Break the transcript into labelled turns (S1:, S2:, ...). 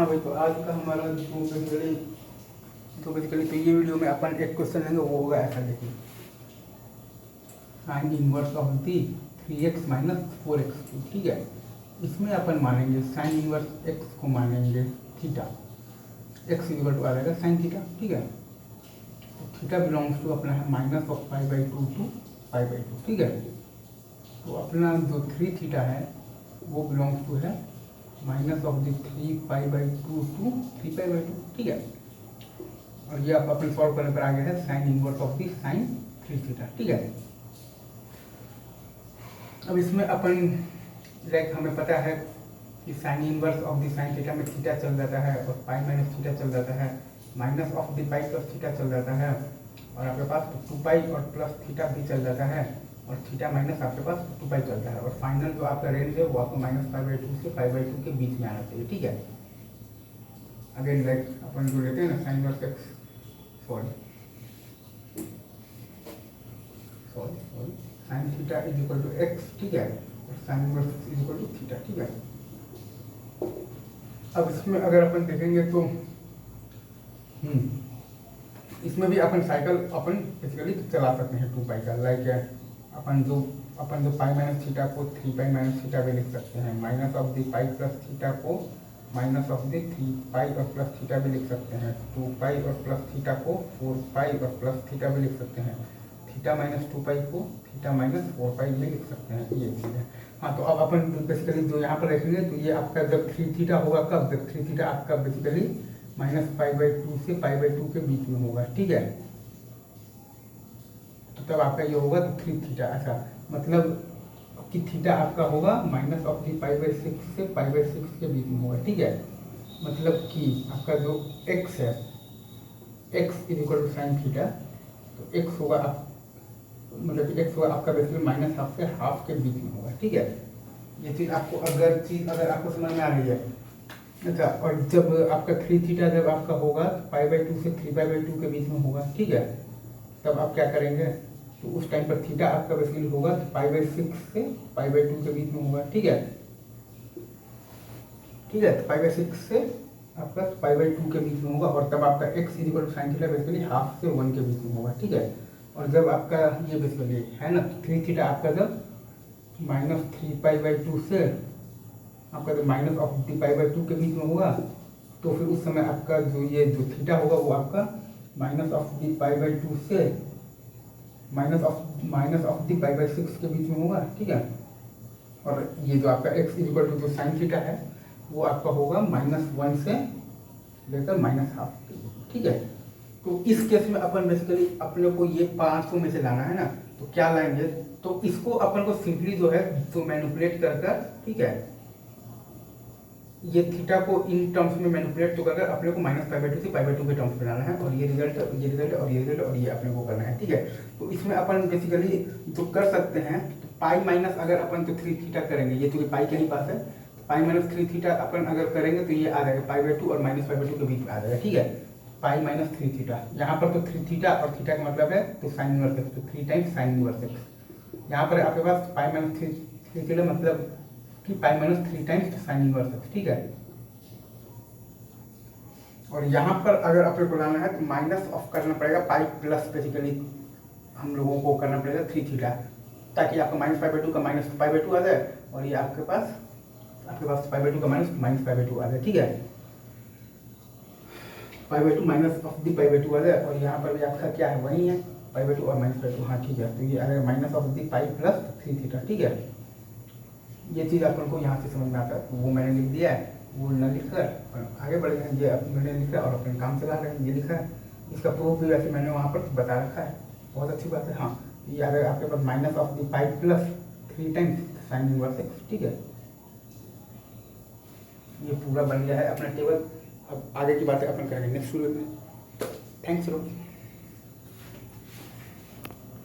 S1: हाँ भाई, तो आज का हमारा बेसिकली तो ये वीडियो में अपन एक क्वेश्चन लेंगे, वो होगा ऐसा। देखिए, sign inverse of the 3x minus 4x, ठीक है। इसमें अपन मानेंगे साइन इनवर्स x को मानेंगे थीटा, x इक्वल टू आ जाएगा साइन थीटा, ठीक है। तो थीटा बिलोंग्स टू अपना है माइनस ऑफ π/2 टू π/2, ठीक है। तो अपना जो 3 थीटा है वो बिलोंग्स टू है माइनस ऑफ दी 3π/2 टू 3π/2, ठीक है। और ये आप अपने सॉल्व करने पर आ गया है sine inverse of the sine 3 theta, ठीक है। अब इसमें अपन लाइक हमें पता है कि sign inverse of the sine theta में थीटा चल जाता है और पाई माइनस थीटा चल जाता है, minus of the pi plus theta चल जाता है, और आपके पास 2 और प्लस थीटा भी चल जाता है, और थीटा माइनस आपके पास 2 चलता है, और फाइनल जो आपका रेंज है वो आपको -π/2 से π/2 के बीच में आना चाहिए, ठीक है। अगेन लाइक अपन जो लेते हैं ना sine inverse X, sine theta is equal to X, ठीक है, और sine inverse is equal to theta, ठीक है। अब इसमें अगर अपन देखेंगे तो इसमें भी अपन साइकिल अपन बेसिकली चला सकते हैं 2 का, लाइक अपन जो पाई माइनस थीटा को 3π माइनस थीटा भी लिख सकते हैं, minus of the pi plus theta को माइनस ऑफ दी 3π और प्लस थीटा भी लिख सकते हैं, 2π और प्लस थीटा को 4π और प्लस थीटा भी लिख सकते हैं, थीटा माइनस 2π को थीटा माइनस 4π भी लिख सकते हैं, ये चीज़ है। हाँ, तो अब अपन बेसिकली जो यहाँ पर रखेंगे तो ये आपका जब 3 थीटा होगा, कब जब 3 थीटा आपका बेसिकली -π/2 से π/2 के बीच में होगा, ठीक है। तो तब आपका ये होगा तो 3 थीटा, ऐसा मतलब कि थीटा आपका होगा माइनस ऑफ दी π/6 से π/6 के बीच में होगा, ठीक है। मतलब कि आपका जो x है, x is equal to sine theta, तो x होगा आप मतलब कि x होगा आपका बेसिकली -½ से ½ के बीच में होगा, ठीक है। ये चीज़ आपको अगर आपको समझ में आ रही है, अच्छा। और जब आपका 3 थीटा जब आपका होगा π/2 से 3π/2 के बीच में होगा, ठीक है, तब आप क्या करेंगे, तो उस टाइम पर थीटा आपका बेसिकली होगा π/6 से π/2 के बीच में होगा, ठीक है, ठीक है। तो π/6 से आपका π/2 के बीच में होगा, और तब आपका x equal to sine theta basically ½ से 1 के बीच में होगा, ठीक है। और जब आपका ये बेसिकली है ना 3 थीटा आपका जब -3π/2 से आपका जब माइनस ऑफ दी π/2 के बीच में होगा, तो फिर उस समय आपका जो थीटा होगा वो आपका माइनस ऑफ दी π/2 से माइनस ऑफ दी π/6 के बीच में होगा, ठीक है। और ये जो आपका x इक्वल टू जो साइन थीटा है वो आपका होगा -1 से लेकर -½ के बीच, ठीक है। तो इस केस में अपन बेसिकली अपने को ये 500 में से लाना है ना, तो क्या लाएंगे, तो इसको अपन को सिंपली जो है तो मैनिपुलेट कर, ठीक है, ये थीटा को इन टर्म्स में मैनिपुलेट तो कर अपने को -π/2 से π/2 के टर्म्स में लाना है, और ये रिजल्ट और ये रिजल्ट और ये रिजल्ट और ये अपने को करना है, ठीक है। तो इसमें अपन बेसिकली जो कर सकते हैं, तो पाई माइनस अगर अपन तो 3 थीटा करेंगे, ये चूँकि पाई के ही पास है, तो पाई माइनस 3 थीटा अपन अगर करेंगे तो ये आ जाएगा π/2 और -π/2 के बीच में आ जाएगा, ठीक है। पाई माइनस 3 थीटा, यहाँ पर तो 3 थीटा और थीटा का मतलब है तो साइन इनवर्स एक्स, तो 3 टाइम्स साइन इनवर्स एक्स। यहाँ पर आपके पास पाई माइनस 3 थीटा मतलब कि pi minus 3 times sine inverse X, ठीक है। और यहाँ पर अगर अपने को लाना है तो माइनस ऑफ करना पड़ेगा पाई प्लस बेसिकली हम लोगों को करना पड़ेगा 3 थीटा, ताकि आपका -π/2 का -π/2 आ जाए, और ये आपके पास π/2 का -π/2 आ जाए, ठीक है। π/2 माइनस ऑफ दी π/2 आ जाए, और यहाँ पर भी आपका क्या है, वही है π/2 और -π/2, हाँ ठीक है। तो ये आ जाएगा minus of the pi plus 3 theta, ठीक है। ये चीज़ अपन को यहाँ से समझ में आता है, वो मैंने लिख दिया है, वो न लिख कर आगे बढ़ गए, ये मैंने लिखा है और अपने काम चला रहे हैं, ये लिखा है। इसका प्रूफ भी वैसे मैंने वहाँ पर बता रखा है, बहुत अच्छी बात है। हाँ, ये अगर आपके पास minus of the pi plus 3 times sine inverse X, ठीक है। ये पूरा बन गया है अपना टेबल। अब आगे की बातें अपन करेंगे नेक्स्ट वीडियो में। थैंक्स।